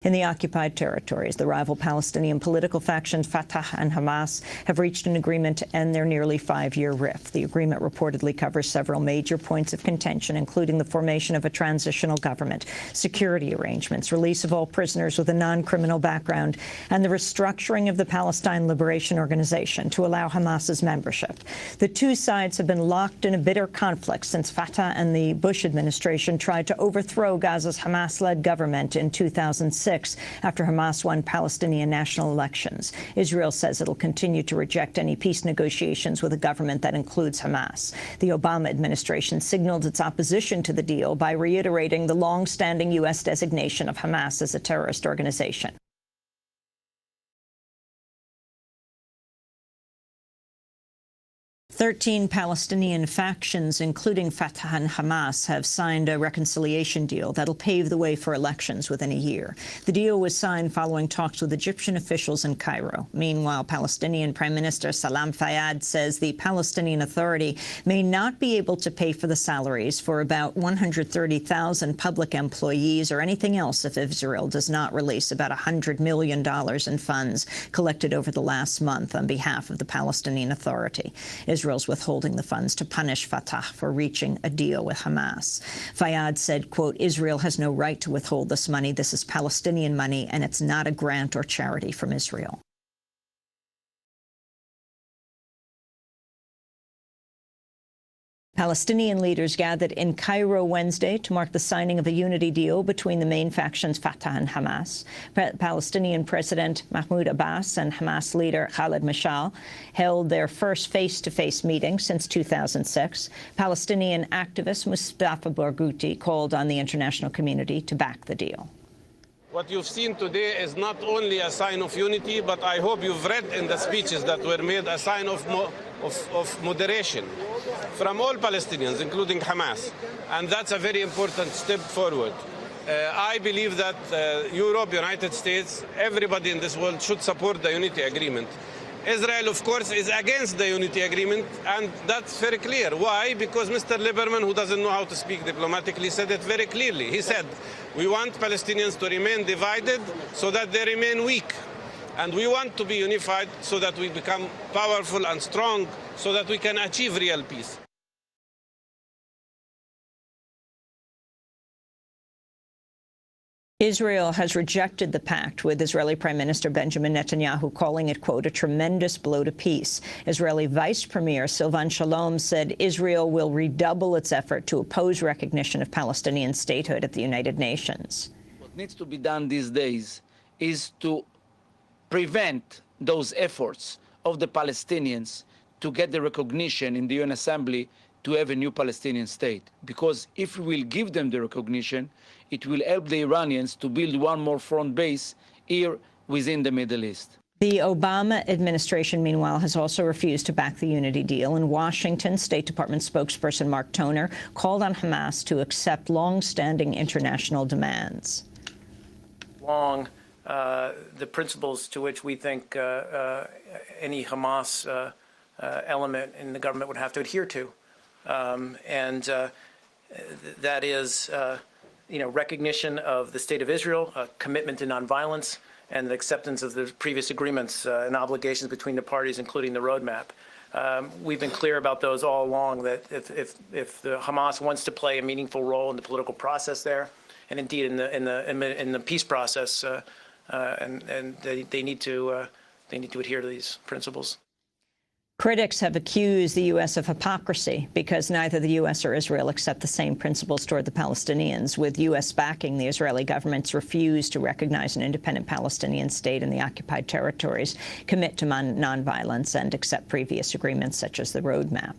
In the occupied territories, the rival Palestinian political factions Fatah and Hamas have reached an agreement to end their nearly 5-year rift. The agreement reportedly covers several major points of contention, including the formation of a transitional government, security arrangements, release of all prisoners with a non-criminal background, and the restructuring of the Palestine Liberation Organization to allow Hamas's membership. The two sides have been locked in a bitter conflict since Fatah and the Bush administration tried to overthrow Gaza's Hamas-led government in 2006. After Hamas won Palestinian national elections. Israel says it'll continue to reject any peace negotiations with a government that includes Hamas. The Obama administration signaled its opposition to the deal by reiterating the long-standing U.S. designation of Hamas as a terrorist organization. 13 Palestinian factions, including Fatah and Hamas, have signed a reconciliation deal that'll pave the way for elections within a year. The deal was signed following talks with Egyptian officials in Cairo. Meanwhile, Palestinian Prime Minister Salam Fayyad says the Palestinian Authority may not be able to pay for the salaries for about 130,000 public employees or anything else if Israel does not release about $100 million in funds collected over the last month on behalf of the Palestinian Authority. Israel's withholding the funds to punish Fatah for reaching a deal with Hamas. Fayyad said, quote, Israel has no right to withhold this money. This is Palestinian money, and it's not a grant or charity from Israel. Palestinian leaders gathered in Cairo Wednesday to mark the signing of a unity deal between the main factions Fatah and Hamas. Palestinian President Mahmoud Abbas and Hamas leader Khaled Mashal held their first face-to-face meeting since 2006. Palestinian activist Mustafa Barghouti called on the international community to back the deal. What you've seen today is not only a sign of unity, but I hope you've read in the speeches that were made a sign of moderation from all Palestinians, including Hamas. And that's a very important step forward. I believe that Europe, United States, everybody in this world should support the unity agreement. Israel, of course, is against the unity agreement, and that's very clear. Why? Because Mr. Lieberman, who doesn't know how to speak diplomatically, said it very clearly. He said, we want Palestinians to remain divided so that they remain weak. And we want to be unified so that we become powerful and strong so that we can achieve real peace. Israel has rejected the pact, with Israeli Prime Minister Benjamin Netanyahu calling it, quote, a tremendous blow to peace. Israeli Vice Premier Silvan Shalom said Israel will redouble its effort to oppose recognition of Palestinian statehood at the United Nations. What needs to be done these days is to prevent those efforts of the Palestinians to get the recognition in the UN Assembly to have a new Palestinian state. Because if we will give them the recognition, it will help the Iranians to build one more front base here within the Middle East. The Obama administration, meanwhile, has also refused to back the unity deal. In Washington, State Department spokesperson Mark Toner called on Hamas to accept long-standing international demands. The principles to which we think any Hamas element in the government would have to adhere to. That is, recognition of the State of Israel, a commitment to nonviolence, and the acceptance of the previous agreements and obligations between the parties, including the roadmap. We've been clear about those all along, that if the Hamas wants to play a meaningful role in the political process there, and indeed in the peace process, and they need to adhere to these principles. Critics have accused the U.S. of hypocrisy because neither the U.S. or Israel accept the same principles toward the Palestinians. With U.S. backing, the Israeli government's refused to recognize an independent Palestinian state in the occupied territories, commit to nonviolence, and accept previous agreements such as the roadmap.